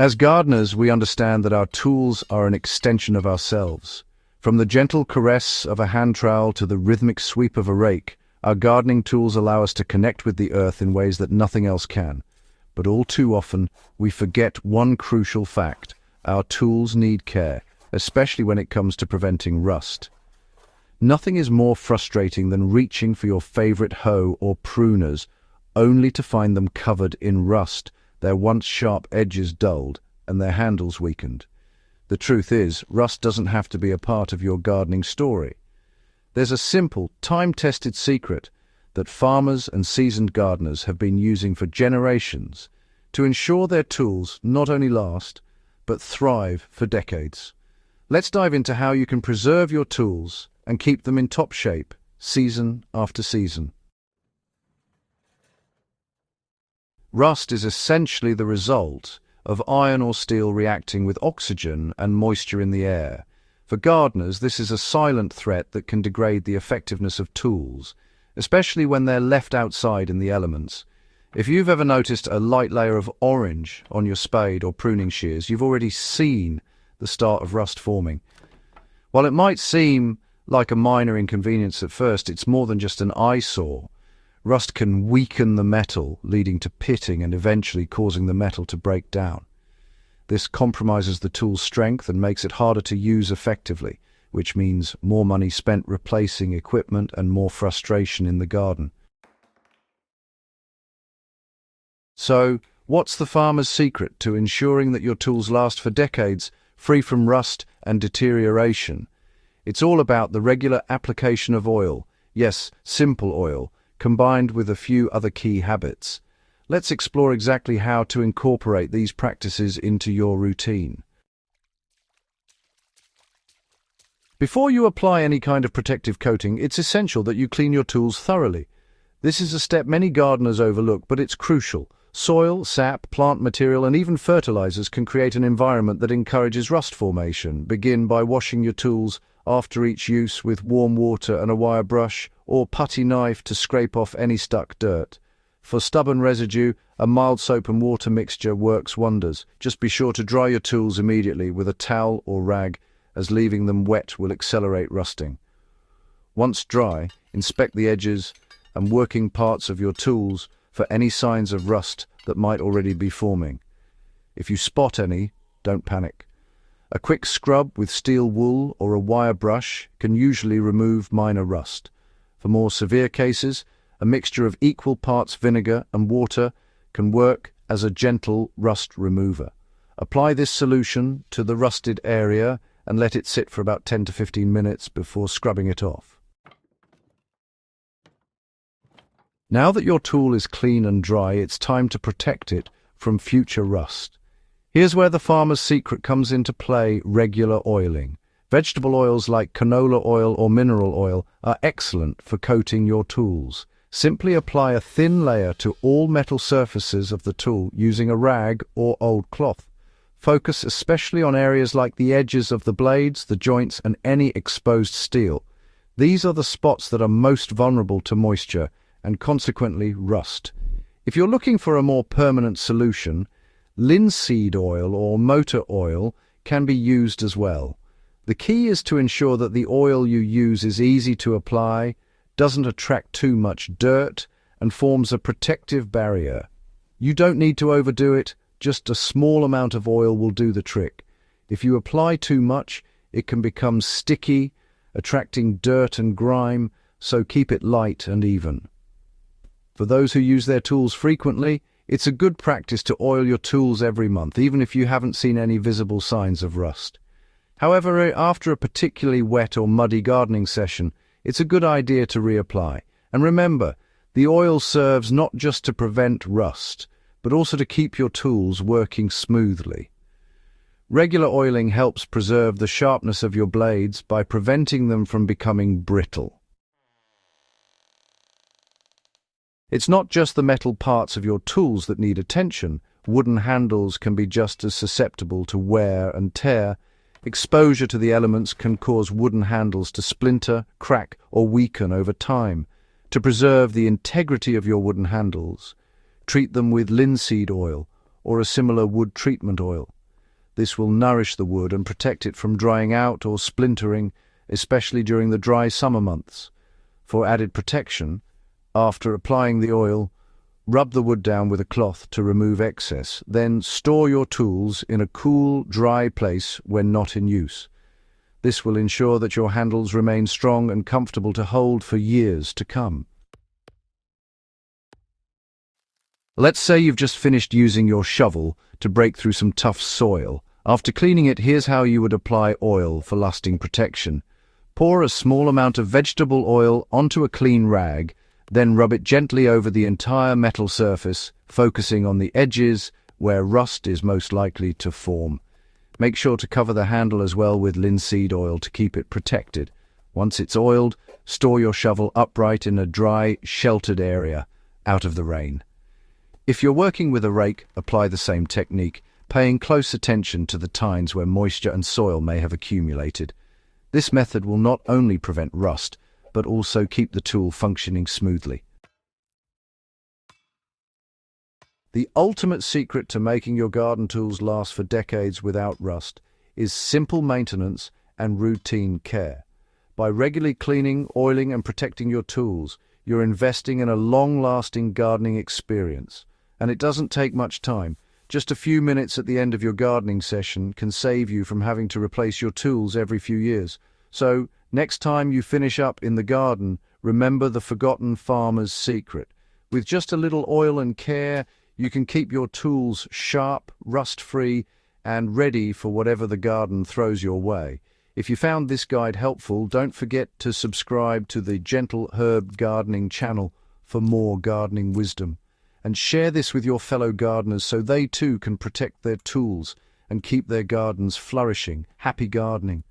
As gardeners, we understand that our tools are an extension of ourselves. From the gentle caress of a hand trowel to the rhythmic sweep of a rake, our gardening tools allow us to connect with the earth in ways that nothing else can. But all too often, we forget one crucial fact: our tools need care, especially when it comes to preventing rust. Nothing is more frustrating than reaching for your favorite hoe or pruners, only to find them covered in rust, their once sharp edges dulled, and their handles weakened. The truth is, rust doesn't have to be a part of your gardening story. There's a simple, time-tested secret that farmers and seasoned gardeners have been using for generations to ensure their tools not only last, but thrive for decades. Let's dive into how you can preserve your tools and keep them in top shape, season after season. Rust is essentially the result of iron or steel reacting with oxygen and moisture in the air. For gardeners, this is a silent threat that can degrade the effectiveness of tools, especially when they're left outside in the elements. If you've ever noticed a light layer of orange on your spade or pruning shears, you've already seen the start of rust forming. While it might seem like a minor inconvenience at first, it's more than just an eyesore. Rust can weaken the metal, leading to pitting and eventually causing the metal to break down. This compromises the tool's strength and makes it harder to use effectively, which means more money spent replacing equipment and more frustration in the garden. So, what's the farmer's secret to ensuring that your tools last for decades, free from rust and deterioration? It's all about the regular application of oil, yes, simple oil, combined with a few other key habits. Let's explore exactly how to incorporate these practices into your routine. Before you apply any kind of protective coating, it's essential that you clean your tools thoroughly. This is a step many gardeners overlook, but it's crucial. Soil, sap, plant material, and even fertilizers can create an environment that encourages rust formation. Begin by washing your tools after each use with warm water and a wire brush or putty knife to scrape off any stuck dirt. For stubborn residue, a mild soap and water mixture works wonders. Just be sure to dry your tools immediately with a towel or rag, as leaving them wet will accelerate rusting. Once dry, inspect the edges and working parts of your tools for any signs of rust that might already be forming. If you spot any, don't panic. A quick scrub with steel wool or a wire brush can usually remove minor rust. For more severe cases, a mixture of equal parts vinegar and water can work as a gentle rust remover. Apply this solution to the rusted area and let it sit for about 10 to 15 minutes before scrubbing it off. Now that your tool is clean and dry, it's time to protect it from future rust. Here's where the farmer's secret comes into play: regular oiling. Vegetable oils like canola oil or mineral oil are excellent for coating your tools. Simply apply a thin layer to all metal surfaces of the tool using a rag or old cloth. Focus especially on areas like the edges of the blades, the joints, and any exposed steel. These are the spots that are most vulnerable to moisture and consequently rust. If you're looking for a more permanent solution, linseed oil or motor oil can be used as well. The key is to ensure that the oil you use is easy to apply, doesn't attract too much dirt, and forms a protective barrier. You don't need to overdo it, just a small amount of oil will do the trick. If you apply too much, it can become sticky, attracting dirt and grime, so keep it light and even. For those who use their tools frequently, it's a good practice to oil your tools every month, even if you haven't seen any visible signs of rust. However, after a particularly wet or muddy gardening session, it's a good idea to reapply. And remember, the oil serves not just to prevent rust, but also to keep your tools working smoothly. Regular oiling helps preserve the sharpness of your blades by preventing them from becoming brittle. It's not just the metal parts of your tools that need attention. Wooden handles can be just as susceptible to wear and tear. Exposure to the elements can cause wooden handles to splinter, crack, or weaken over time. To preserve the integrity of your wooden handles, treat them with linseed oil or a similar wood treatment oil. This will nourish the wood and protect it from drying out or splintering, especially during the dry summer months. For added protection, after applying the oil, rub the wood down with a cloth to remove excess, then store your tools in a cool, dry place when not in use. This will ensure that your handles remain strong and comfortable to hold for years to come. Let's say you've just finished using your shovel to break through some tough soil. After cleaning it, here's how you would apply oil for lasting protection. Pour a small amount of vegetable oil onto a clean rag, then rub it gently over the entire metal surface, focusing on the edges where rust is most likely to form. Make sure to cover the handle as well with linseed oil to keep it protected. Once it's oiled, store your shovel upright in a dry, sheltered area, out of the rain. If you're working with a rake, apply the same technique, paying close attention to the tines where moisture and soil may have accumulated. This method will not only prevent rust, but also keep the tool functioning smoothly. The ultimate secret to making your garden tools last for decades without rust is simple maintenance and routine care. By regularly cleaning, oiling, and protecting your tools, you're investing in a long-lasting gardening experience. And it doesn't take much time. Just a few minutes at the end of your gardening session can save you from having to replace your tools every few years. So, next time you finish up in the garden, remember the forgotten farmer's secret. With just a little oil and care, you can keep your tools sharp, rust-free, and ready for whatever the garden throws your way. If you found this guide helpful, don't forget to subscribe to the Gentle Herb Gardening channel for more gardening wisdom. And share this with your fellow gardeners so they too can protect their tools and keep their gardens flourishing. Happy gardening!